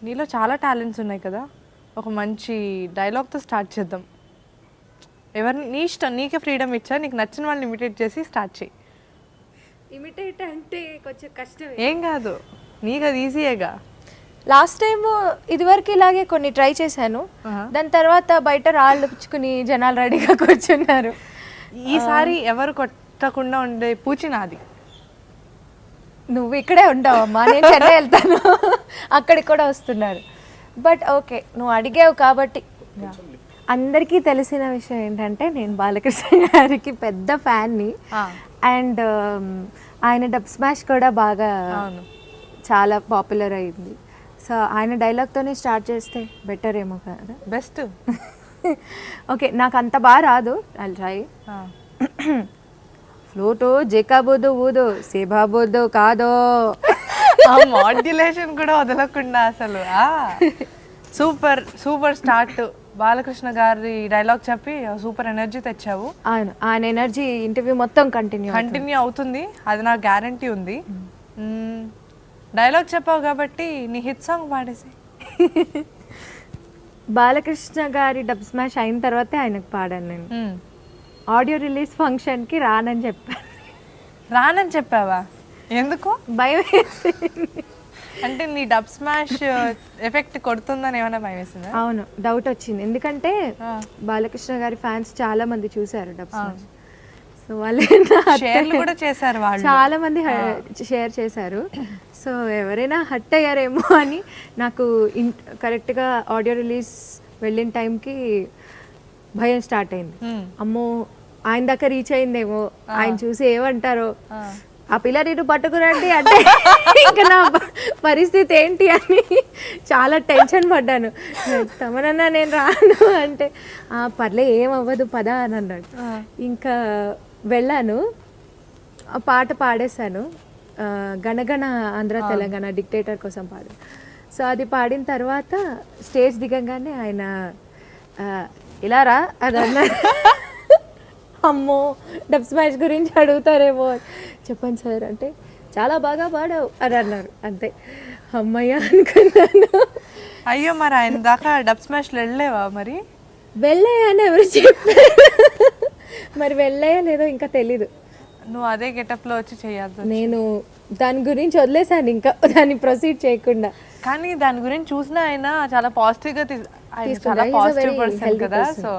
నీలో చాలా టాలెంట్స్ ఉన్నాయి కదా, ఒక మంచి డైలాగ్తో స్టార్ట్ చేద్దాం. ఎవరిని నీ ఇష్టం, నీకే ఫ్రీడమ్ ఇచ్చా, నీకు నచ్చిన వాళ్ళని ఇమిటేట్ చేసి స్టార్ట్ చేయి. ఇమిటేట్ అంటే కొంచెం కష్టమే. ఏం కాదు, నీకు అది ఈజీయేగా. లాస్ట్ టైం ఇదివరకు ఇలాగే కొన్ని ట్రై చేశాను, దాని తర్వాత బయట రాళ్ళు పుచ్చుకుని జనాలు రెడీగా కూర్చున్నారు. ఈసారి ఎవరు కొట్టకుండా ఉండే పూచి నాది. నువ్వు ఇక్కడే ఉంటావమ్మా, నేను చెన్నై వెళ్తాను, అక్కడికి కూడా వస్తున్నారు. బట్ ఓకే, నువ్వు అడిగావు కాబట్టి. అందరికీ తెలిసిన విషయం ఏంటంటే నేను బాలకృష్ణ గారికి పెద్ద ఫ్యాన్ని. అండ్ ఆయన డబ్ స్మాష్ కూడా బాగా చాలా పాపులర్ అయింది. సో ఆయన డైలాగ్తోనే స్టార్ట్ చేస్తే బెటర్ ఏమో కదా. బెస్ట్. ఓకే, నాకు అంత బాగా రాదు, ఐల్ ట్రై. ఫ్లూటో జేకాబోదో ఊదో సేబాబోదో కాదో. మాడ్యులేషన్ కూడా వదలకుండా అసలు సూపర్ సూపర్ స్టార్ట్. బాలకృష్ణ గారి డైలాగ్ చెప్పి సూపర్ ఎనర్జీ తెచ్చావు. ఆయన ఎనర్జీ ఇంటర్వ్యూ మొత్తం కంటిన్యూ అవుతుంది, అది నాకు గ్యారంటీ ఉంది. డైలాగ్ చెప్పావు కాబట్టి నీ హిట్ సాంగ్ పాడేసి. బాలకృష్ణ గారి డబ్ స్మాష్ అయిన తర్వాతే ఆయనకు పాడాను నేను. ఆడియో రిలీజ్ ఫంక్షన్కి రానని చెప్పావా? ఎందుకు? భయం వేసింది. అంటే నీ డబ్ స్మాష్ ఎఫెక్ట్ కొడుతుందని ఏమైనా భయం వేసిందా? అవును, డౌట్ వచ్చింది. ఎందుకంటే బాలకృష్ణ గారి ఫ్యాన్స్ చాలా మంది చూసారు డబ్ స్మాష్. సో వాళ్ళు షేర్లు కూడా చేశారు, వాళ్ళు చాలా మంది షేర్ చేశారు. సో ఎవరైనా హట్ అయ్యారేమో అని నాకు కరెక్ట్గా ఆడియో రిలీజ్ వెళ్ళిన టైంకి భయం స్టార్ట్ అయింది. అమ్మో, ఆయన దాకా రీచ్ అయిందేమో, ఆయన చూసి ఏమంటారో, ఆ పిల్ల నేను పట్టుకురండి అంటే ఇంకా నా పరిస్థితి ఏంటి అని చాలా టెన్షన్ పడ్డాను. తమనన్నా నేను రాను అంటే పర్లే ఏమవ్వదు పదా అని అన్నాడు. ఇంకా వెళ్ళాను, ఆ పాట పాడేశాను, గణగణ ఆంధ్ర తెలంగాణ డిక్టేటర్ కోసం పాడాను. సో అది పాడిన తర్వాత స్టేజ్ దిగంగానే ఆయన ఇలా రా అది అన్నారు. అమ్మో, డబ్ స్మాష్ గురించి అడుగుతారేమో. చెప్పండి సార్ అంటే చాలా బాగా పాడావు అని అన్నారు. అంతే, అమ్మయ్య అనుకున్నాను. అయ్యో, మరి ఆయన దాకా డబ్ స్మాష్లో వెళ్ళలేవా? మరి వెళ్ళాయని ఎవరు చెప్పారు? మరి వెళ్ళాయో లేదో ఇంకా తెలీదు. నువ్వు అదే గెటప్లో వచ్చి చేయాలి. నేను దాని గురించి వదిలేసాను, ఇంకా దాన్ని ప్రొసీడ్ చేయకుండా. కానీ దాని గురించి చూసిన ఆయన చాలా పాజిటివ్గా చాలా పాజిటివ్ పర్సన్ కదా. సో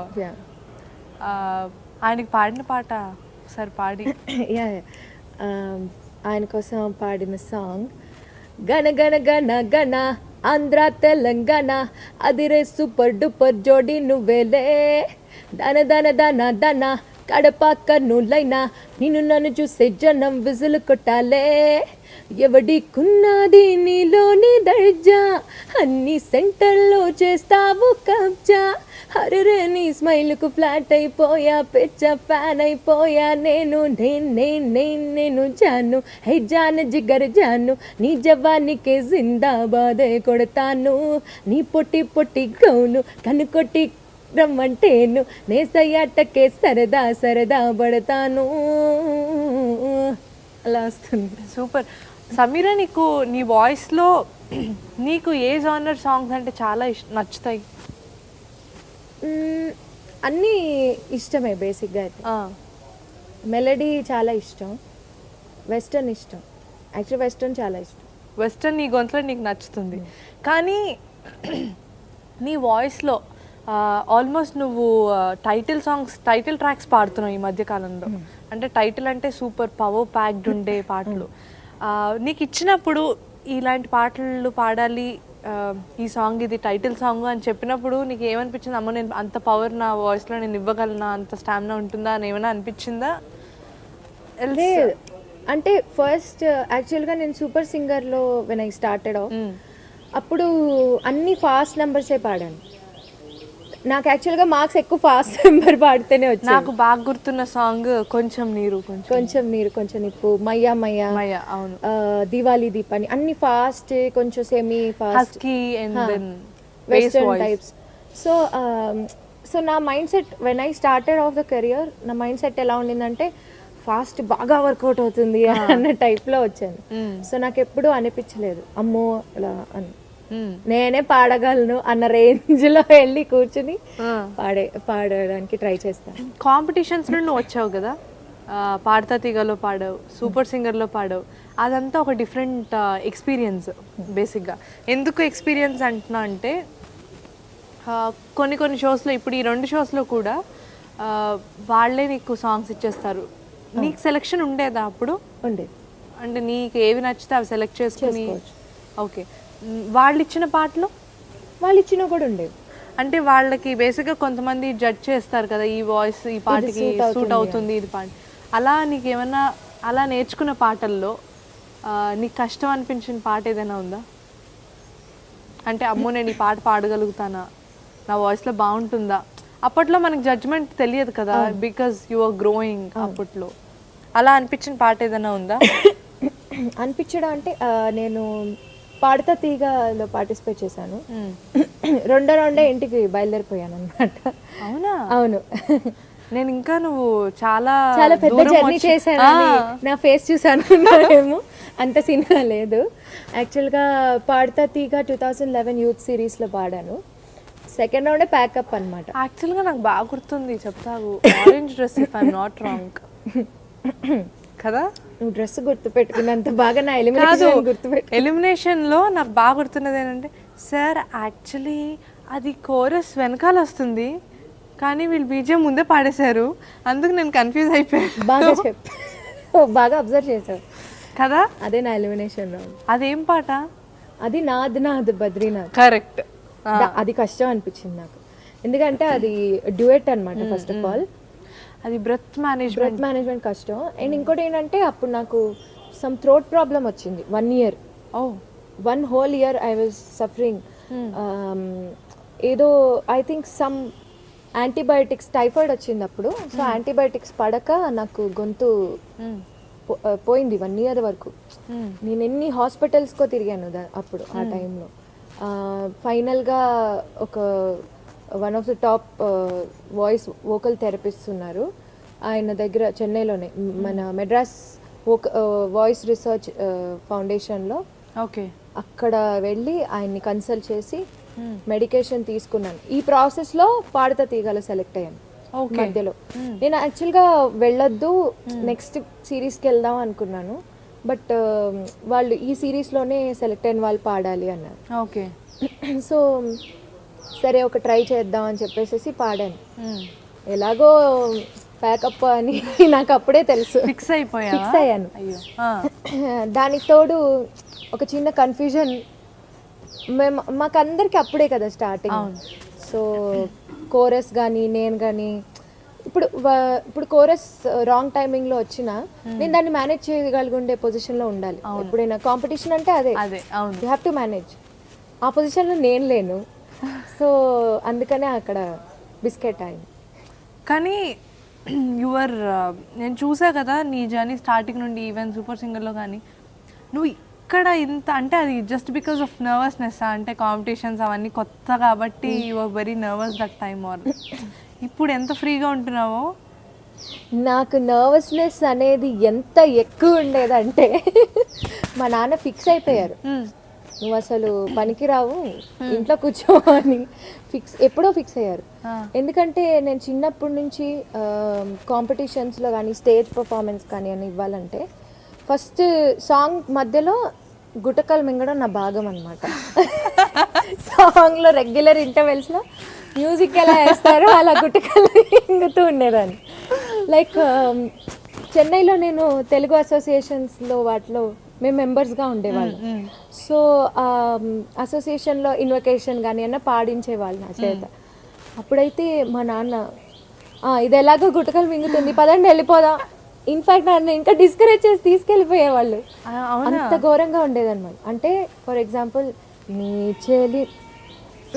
ఆయనకి పాడిన పాట ఒకసారి పాడి. ఆయన కోసం పాడిన సాంగ్ గణ గణ గణ గణ ఆంధ్ర తెలంగాణ అదిరే సూపర్ డూపర్ జోడి నువ్వేలే దన దన దన దన కడప కన్నులైనా నిన్ను నన్ను చూసే జనం విజులు కొట్టాలే ఎవడికున్నది నీలోని దర్జా అన్ని సెంటర్లో చేస్తావు కబ్జా హరరే నీ స్మైల్కు ఫ్లాట్ అయిపోయా పిచ్చ ఫ్యాన్ అయిపోయా నేను నేను జాను హై జాన్ జిగర్ జాను నీ జవానికి జిందాబాదే కొడతాను నీ పొట్టి పొట్టి గౌను కనుకొట్టి రమ్మంటేను నేసయ్యాటకే సరదా సరదా పడతాను. అలా వస్తుంది. సూపర్. సమీరా, నీకు నీ వాయిస్లో నీకు ఏ జానర్ సాంగ్స్ అంటే చాలా నచ్చుతాయి? అన్నీ ఇష్టమే బేసిక్గా అయితే. మెలడీ చాలా ఇష్టం, వెస్టర్న్ ఇష్టం. యాక్చువల్లీ వెస్టర్న్ చాలా ఇష్టం. వెస్టర్న్ నీ గొంతులో నీకు నచ్చుతుంది. కానీ నీ వాయిస్లో ఆల్మోస్ట్ నువ్వు టైటిల్ ట్రాక్స్ పాడుతున్నావు ఈ మధ్యకాలంలో. అంటే టైటిల్ అంటే సూపర్ పవర్ ప్యాక్డ్ ఉండే పాటలు. నీకు ఇచ్చినప్పుడు ఇలాంటి పాటలు పాడాలి, ఈ సాంగ్ ఇది టైటిల్ సాంగ్ అని చెప్పినప్పుడు నీకు ఏమనిపించింది? అమ్మ, నేను అంత పవర్ నా వాయిస్లో నేను ఇవ్వగలనా, అంత స్టామినా ఉంటుందా అని ఏమైనా అనిపించిందా? అంటే ఫస్ట్ యాక్చువల్గా నేను సూపర్ సింగర్లో వెన్ ఐ స్టార్టెడ్ అప్పుడు అన్ని ఫాస్ట్ నెంబర్సే పాడాను. నాకు యాక్చువల్గా మార్క్స్ ఎక్కువ ఫాస్ట్ నెంబర్ పాడితేనే వచ్చాయి. నాకు బాగా గుర్తున్న సాంగ్ కొంచెం నీరు కొంచెం నీరు కొంచెం నిప్పు మయ్యా మయ్యా మయ్యా, అవును, దివాళీ దీపాని అన్ని ఫాస్ట్, కొంచెం semi fast, western types. So నా mind set when I started off the career, నా మైండ్ సెట్ ఎలా ఉండిందంటే ఫాస్ట్ బాగా వర్కౌట్ అవుతుంది అన్న టైప్లో వచ్చాను. సో నాకు ఎప్పుడూ అనిపించలేదు అమ్మో ఇలా అని. నేనే పాడగలను అన్న రేంజ్లో వెళ్ళి కూర్చుని పాడడానికి ట్రై చేస్తాను. కాంపిటీషన్స్లో నువ్వు వచ్చావు కదా, పాడతా తీగలో పాడావు, సూపర్ సింగర్లో పాడావు, అదంతా ఒక డిఫరెంట్ ఎక్స్పీరియన్స్ బేసిక్గా. ఎందుకు ఎక్స్పీరియన్స్ అంటున్నా అంటే కొన్ని షోస్లో, ఇప్పుడు ఈ 2 షోస్లో కూడా వాళ్ళే నీకు సాంగ్స్ ఇచ్చేస్తారు. నీకు సెలెక్షన్ ఉండేదా అప్పుడు? ఉండేది. అంటే నీకు ఏవి నచ్చితే అవి సెలెక్ట్ చేసుకుని. ఓకే. వాళ్ళు ఇచ్చిన పాటలు వాళ్ళు ఇచ్చినా కూడా ఉండేవి. అంటే వాళ్ళకి బేసిక్గా కొంతమంది జడ్జ్ చేస్తారు కదా, ఈ వాయిస్ ఈ పాటకి సూట్ అవుతుంది, ఇది పాట. అలా నీకు ఏమన్నా అలా నేర్చుకున్న పాటల్లో నీకు కష్టం అనిపించిన పాట ఏదైనా ఉందా? అంటే అమ్మో నేను ఈ పాట పాడగలుగుతానా, నా వాయిస్లో బాగుంటుందా? అప్పట్లో మనకి జడ్జ్మెంట్ తెలియదు కదా, బికాజ్ యు ఆర్ గ్రోయింగ్. అప్పట్లో అలా అనిపించిన పాట ఏదైనా ఉందా? అనిపించడం అంటే నేను పాడతా తీగలో పార్టిసిపేట్ చేశాను. రెండో ఇంటికి బయలుదేరిపోయాను అనమాట. అవునా? అవును. నేను ఇంకా నువ్వు చాలా పెద్ద జర్నీ చేశాను, నా ఫేస్ చూసాను ఏమో, అంత సినిమా లేదు. యాక్చువల్గా పాడతా తీగ 2011 యూత్ సిరీస్లో పాడాను. సెకండ్ రౌండే ప్యాకప్ అనమాట. యాక్చువల్గా నాకు బాగా గుర్తుంది, చెప్తావు. Orange dress, if I'm not wrong కదా. నువ్వు డ్రెస్ గుర్తు పెట్టుకున్నంత బాగా నా ఎలిమినేషన్ గుర్తుపెట్టు. ఎలిమినేషన్లో నాకు బాగా గుర్తున్నది ఏంటంటే, సార్ యాక్చువల్లీ అది కోరస్ వెనకాల వస్తుంది కానీ వీళ్ళు బీజియం ముందే పాడేశారు, అందుకు నేను కన్ఫ్యూజ్ అయిపోయాను. బాగా చెప్పు, బాగా అబ్జర్వ్ చేశావు కదా. అదే నా ఎలిమినేషన్ రౌండ్. అదేం పాట? అది నాద్ బద్రీనాథ్. కరెక్ట్. అది కష్టం అనిపించింది నాకు, ఎందుకంటే అది డ్యూయట్ అనమాట. ఫస్ట్ ఆఫ్ ఆల్ అది బ్రెత్ మేనేజ్మెంట్ కష్టం. అండ్ ఇంకోటి ఏంటంటే అప్పుడు నాకు సమ్ థ్రోట్ ప్రాబ్లం వచ్చింది. 1 year, 1 whole year I was suffering. ఏదో I think some antibiotics, typhoid వచ్చింది అప్పుడు. సో యాంటీబయాటిక్స్ పడక నాకు గొంతు పోయింది 1 year వరకు. నేను ఎన్ని హాస్పిటల్స్కో తిరిగాను అప్పుడు ఆ టైంలో. ఫైనల్గా ఒక one of the top vocal therapist ఉన్నారు, ఆయన దగ్గర చెన్నైలోనే మన మెడ్రాస్ వాయిస్ రీసెర్చ్ ఫౌండేషన్లో. ఓకే. అక్కడ వెళ్ళి ఆయన్ని కన్సల్ట్ చేసి మెడికేషన్ తీసుకున్నాను. ఈ ప్రాసెస్లో పాడతా తీగల సెలెక్ట్ అయ్యాను మధ్యలో. నేను యాక్చువల్గా వెళ్ళొద్దు, నెక్స్ట్ సిరీస్కి వెళ్దాం అనుకున్నాను. బట్ వాళ్ళు ఈ సిరీస్లోనే సెలెక్ట్ అయిన వాళ్ళు పాడాలి అన్నారు. ఓకే. సో సరే ఒక ట్రై చేద్దాం అని చెప్పేసి పాడాను. ఎలాగో ప్యాకప్ అని నాకు అప్పుడే తెలుసు, ఫిక్స్ అయ్యాను. దానికి తోడు ఒక చిన్న కన్ఫ్యూజన్, మాకందరికి అప్పుడే కదా స్టార్టింగ్. సో కోరస్ కానీ నేను కానీ ఇప్పుడు కోరస్ రాంగ్ టైమింగ్లో వచ్చినా నేను దాన్ని మేనేజ్ చేయగలిగే పొజిషన్లో ఉండాలి. ఎప్పుడైనా కాంపిటీషన్ అంటే అదే, యూ హ్యావ్ టు మేనేజ్. ఆ పొజిషన్లో నేను లేను. సో అందుకనే అక్కడ బిస్కెట్ అయింది. కానీ యువర్ నేను చూసా కదా నీ జర్నీ స్టార్టింగ్ నుండి, ఈవెన్ సూపర్ సింగర్లో కానీ నువ్వు ఇక్కడ ఇంత అంటే అది జస్ట్ బికాస్ ఆఫ్ నర్వస్నెస్, అంటే కాంపిటీషన్స్ అవన్నీ కొత్త కాబట్టి you are very nervous that time, or ఇప్పుడు ఎంత ఫ్రీగా ఉంటున్నావో? నాకు నర్వస్నెస్ అనేది ఎంత ఎక్కువ ఉండేదంటే మా నాన్న ఫిక్స్ అయిపోయారు, నువ్వు అసలు పనికిరావు, ఇంట్లో కూర్చో అని ఎప్పుడో ఫిక్స్ అయ్యారు. ఎందుకంటే నేను చిన్నప్పటి నుంచి కాంపిటీషన్స్లో కానీ స్టేజ్ పర్ఫార్మెన్స్ కానీ అని ఇవ్వాలంటే ఫస్ట్ సాంగ్ మధ్యలో గుటకలు మింగడం నా భాగం అనమాట. సాంగ్లో రెగ్యులర్ ఇంటర్వెల్స్లో మ్యూజిక్ ఎలా వేస్తారో అలా గుటకలు మింగుతూ ఉండేదాన్ని. లైక్ చెన్నైలో నేను తెలుగు అసోసియేషన్స్లో వాటిలో మేము మెంబర్స్గా ఉండేవాళ్ళం. సో అసోసియేషన్లో ఇన్వకేషన్ కానీ అన్న పాడించేవాళ్ళు నా చేత. అప్పుడైతే మా నాన్న ఇది ఎలాగో గుటకలు మింగుతుంది పదండి వెళ్ళిపోదాం, ఇన్ఫ్యాక్ట్ నన్ను ఇంకా డిస్కరేజ్ చేసి తీసుకెళ్ళిపోయేవాళ్ళు. అంత ఘోరంగా ఉండేదన్నమాట. అంటే ఫర్ ఎగ్జాంపుల్ నీ చెలి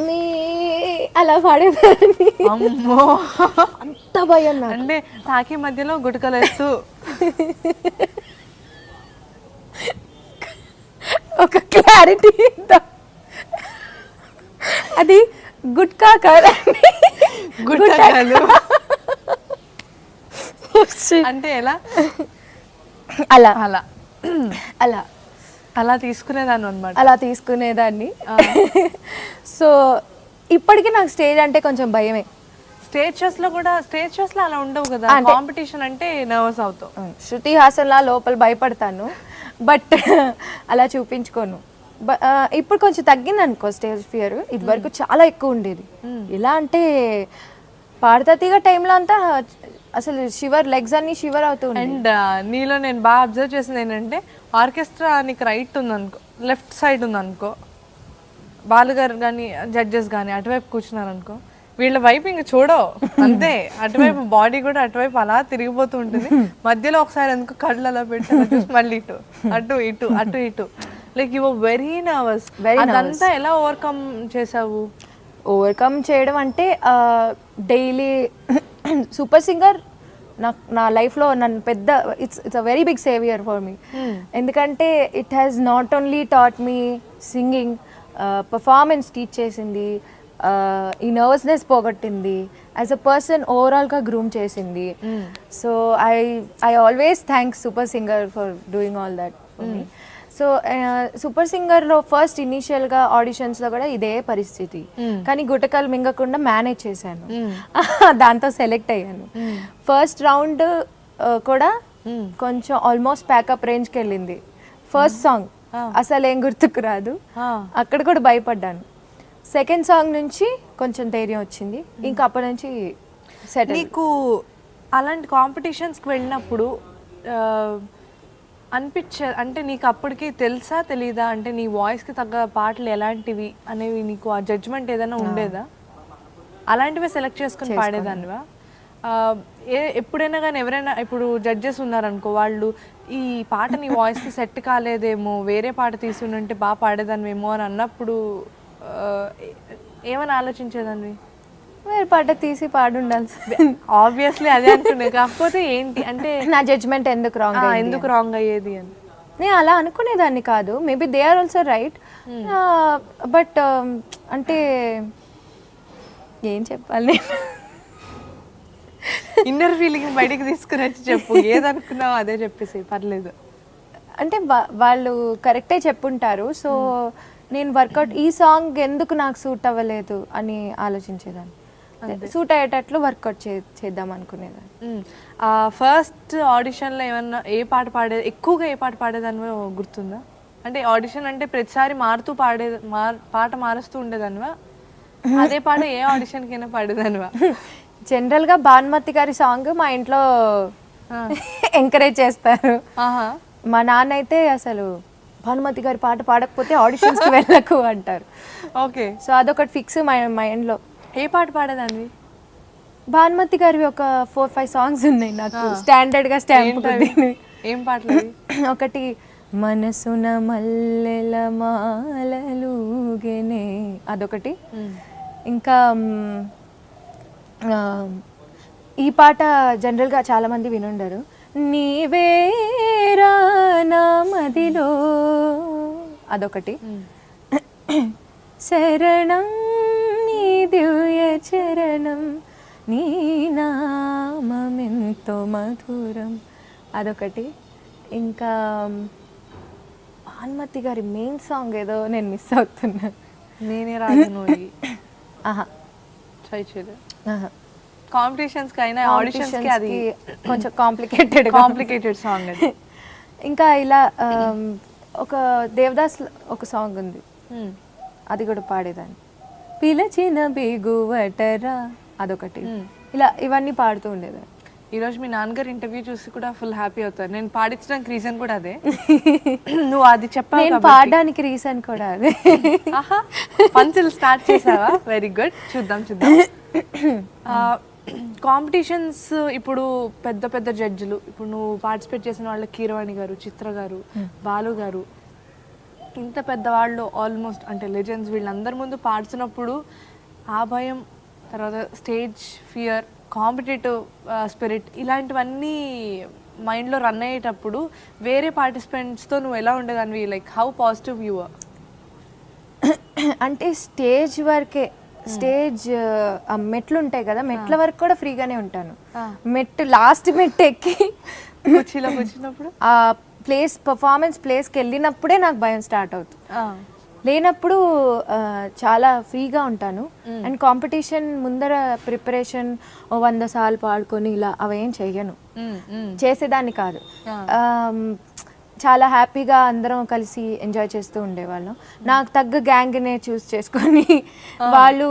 నీ అలా పాడేదాన్ని, అంత భయం నాకు. అంటే తాకి మధ్యలో గుటకలు వేస్తూ ఒక క్లారిటీ, అది గుట్కా కాదండి, గుట్టకాలు. అంటే ఎలా? అలా అలా అలా అలా తీసుకునేదాన్ని అనమాట. అలా తీసుకునేదాన్ని. సో ఇప్పటికీ నాకు స్టేజ్ అంటే కొంచెం భయమే. స్టేజ్ షోస్లో అలా ఉండవు కదా, కాంపిటీషన్ అంటే నర్వస్ అవుతావు. శృతి హాసన్లా లోపల భయపడతాను, బట్ అలా చూపించుకోను. ఇప్పుడు కొంచెం తగ్గింది అనుకో స్టేజ్ ఫియర్. ఇది వరకు చాలా ఎక్కువ ఉండేది. ఎలా అంటే పాడతీగా టైంలో అంతా అసలు లెగ్స్ అన్ని షివర్ అవుతూ ఉంటాయి. అండ్ నీలో నేను బాగా అబ్జర్వ్ చేసింది ఏంటంటే, ఆర్కెస్ట్రా నీకు రైట్ ఉందనుకో, లెఫ్ట్ సైడ్ ఉందనుకో, బాలుగారు కానీ జడ్జెస్ కానీ అటువైపు కూర్చున్నారనుకో, వీళ్ళ వైపు ఇంక చూడవు అంతే. అటువైపు బాడీ కూడా అటువైపు అలా తిరిగిపోతూ ఉంటుంది. మధ్యలో ఒకసారి ఎందుకు కళ్ళు అలా పెట్టి చూసి మళ్ళీ ఇటు అటు ఇటు అటు ఇటు, like you were very nervous. అదంతా ఎలా ఓవర్కమ్ చేసావు? ఓవర్కమ్ చేయడం అంటే డైలీ సూపర్ సింగర్ నా లైఫ్లో నన్ను పెద్ద it's a very big saviour for me. ఎందుకంటే it has not only taught me singing, performance teach చేసింది, ఈ నర్వస్నెస్ పోగొట్టింది, యాజ్ అ పర్సన్ ఓవరాల్గా గ్రూమ్ చేసింది. So I always thanks Super Singer for doing all that for me. So Super సింగర్లో first ఇనీషియల్గా ఆడిషన్స్లో కూడా ఇదే పరిస్థితి, కానీ గుటకాలు మింగకుండా మేనేజ్ చేశాను. దాంతో సెలెక్ట్ అయ్యాను. ఫస్ట్ రౌండ్ కూడా కొంచెం ఆల్మోస్ట్ ప్యాకప్ రేంజ్కి వెళ్ళింది. ఫస్ట్ సాంగ్ అసలు ఏం గుర్తుకు రాదు, అక్కడ కూడా భయపడ్డాను. సెకండ్ సాంగ్ నుంచి కొంచెం ధైర్యం వచ్చింది, ఇంకా అప్పటి నుంచి సెట్. నీకు అలాంటి కాంపిటీషన్స్కి వెళ్ళినప్పుడు అంటే నీకు అప్పటికి తెలుసా తెలీదా, అంటే నీ వాయిస్కి తగ్గ పాటలు ఎలాంటివి అనేవి నీకు ఆ జడ్జ్మెంట్ ఏదైనా ఉండేదా? అలాంటివే సెలెక్ట్ చేసుకుని పాడేదానివా? ఎప్పుడైనా కానీ ఎవరైనా ఇప్పుడు జడ్జెస్ ఉన్నారనుకో, వాళ్ళు ఈ పాట నీ వాయిస్కి సెట్ కాలేదేమో, వేరే పాట తీసుకుంటే బాగా పాడేదానివేమో అని అన్నప్పుడు ఏమని ఆలోచించేదాన్ని? వేరే పాట తీసి పాడుండాల్సి. ఆబ్వియస్లీ అదే అంటుండే, కాకపోతే ఏంటి అంటే నా జడ్జ్మెంట్ ఎందుకు రాంగ్ అయ్యేది అని నేను అలా అనుకునేదాన్ని కాదు. Maybe they are also right, but అంటే ఏం చెప్పాలి, నేను ఇన్నర్ ఫీలింగ్ బయటికి తీసుకుని వచ్చి చెప్పు, ఏదనుకున్నావు అదే చెప్పేసి పర్లేదు. అంటే వాళ్ళు కరెక్టే చెప్పుంటారు. సో నేను వర్కౌట్ ఈ సాంగ్ ఎందుకు నాకు సూట్ అవ్వలేదు అని ఆలోచించేదాన్ని. సూట్ అయ్యేటట్లు వర్కౌట్ చేద్దాం అనుకునేదాన్ని. ఫస్ట్ ఆడిషన్లో ఏమన్నా ఎక్కువగా ఏ పాట పాడేదానివో గుర్తుందా? అంటే ఆడిషన్ అంటే ప్రతిసారి మారుతూ పాట మారుస్తూ ఉండేదానివా? అదే పాట ఏ ఆడిషన్కైనా పాడేదానివా? జనరల్గా భానుమతి గారి సాంగ్ మా ఇంట్లో ఎంకరేజ్ చేస్తారు. మా నాన్న అయితే అసలు భానుమతి గారి పాట పాడకపోతే ఆడిషన్స్కి వెళ్ళకు అంటారు. ఓకే, సో అదొకటి ఫిక్స్ మా మైండ్లో. ఏ పాట పాడేదాన్ని? భానుమతి గారివి ఒక 4-5 సాంగ్స్ ఉన్నాయి నాకు స్టాండర్డ్గా స్టాంప్. ఏం పాటలు? ఒకటి మనసున మల్లెల మాలలుగెనే, అదొకటి. ఇంకా ఈ పాట జనరల్గా చాలామంది వినుండరు, నీవేరా నా మదిలో, అదొకటి. శరణం నీ దివ్య చరణం నీ నామెంతో మధురం, అదొకటి. ఇంకా భానుమతి గారి మెయిన్ సాంగ్ ఏదో నేను మిస్ అవుతున్నా, నేనే రాజు. ఆహా, కాంపిటీషన్స్కి అయినా ఆడిషన్స్కి అది కొంచెం కాంప్లికేటెడ్ సాంగ్ అది. ఇంకా ఇలా ఒక దేవదాస్ ఒక సాంగ్ ఉంది, అది కూడా పాడేదాన్ని. పిలచిన బిగువటరా, అదొకటి. ఇలా ఇవన్నీ పాడుతూ ఉండేదాన్ని. ఈరోజు మీ నాన్నగారు ఇంటర్వ్యూ చూసి కూడా ఫుల్ హ్యాపీ అవుతారు. నేను పాడించడానికి రీజన్ కూడా అదే. నువ్వు అది చెప్పావు, నేను పాడడానికి రీజన్ కూడా అదే. పంచులు స్టార్ట్ చేసావా? వెరీ గుడ్, చూద్దాం. కాంపిటీషన్స్ ఇప్పుడు పెద్ద పెద్ద జడ్జిలు, ఇప్పుడు నువ్వు పార్టిసిపేట్ చేసిన వాళ్ళు కీరవాణి గారు, చిత్ర గారు, బాలు గారు, ఇంత పెద్దవాళ్ళు ఆల్మోస్ట్ అంటే లెజెండ్స్, వీళ్ళందరి ముందు పాడుతున్నప్పుడు ఆ భయం, తర్వాత స్టేజ్ ఫియర్, కాంపిటేటివ్ స్పిరిట్, ఇలాంటివన్నీ మైండ్లో రన్ అయ్యేటప్పుడు వేరే పార్టిసిపెంట్స్తో నువ్వు ఎలా ఉండేదానివి? Like how positive you are? అంటే స్టేజ్ వరకే, స్టేజ్ మెట్లు ఉంటాయి కదా, మెట్ల వరకు కూడా ఫ్రీగానే ఉంటాను. లాస్ట్ మెట్టు ఎక్కి కూర్చున్నప్పుడు ఆ పర్ఫార్మెన్స్ ప్లేస్కి వెళ్ళినప్పుడే నాకు భయం స్టార్ట్ అవుతుంది. లేనప్పుడు చాలా ఫ్రీగా ఉంటాను. అండ్ కాంపిటీషన్ ముందర ప్రిపరేషన్ 100 సార్లు పాడుకొని ఇలా అవేం చెయ్యను, చేసేదాన్ని కాదు. చాలా హ్యాపీగా అందరం కలిసి ఎంజాయ్ చేస్తూ ఉండేవాళ్ళం. నాకు తగ్గ గ్యాంగ్నే చూస్ చేసుకొని వాళ్ళు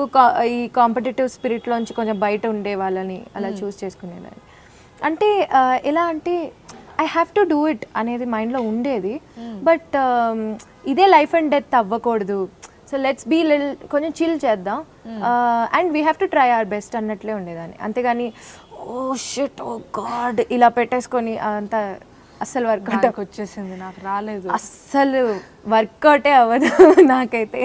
ఈ కాంపిటేటివ్ స్పిరిట్లోంచి కొంచెం బయట ఉండే వాళ్ళని అలా చూస్ చేసుకునేదాన్ని. అంటే ఎలా అంటే I have to do it అనేది మైండ్లో ఉండేది. బట్ ఇదే లైఫ్ అండ్ డెత్ అవ్వకూడదు, సో లెట్స్ బీ కొంచెం చిల్ చేద్దాం and we have to try our best అన్నట్లే ఉండేదాన్ని. అంతేగాని ఓ షిట్ ఓ గాడ్ ఇలా పెట్టేసుకొని అంత అస్సలు వర్కౌట్ వచ్చేసింది, నాకు రాలేదు, అస్సలు వర్కౌటే అవ్వదు నాకైతే.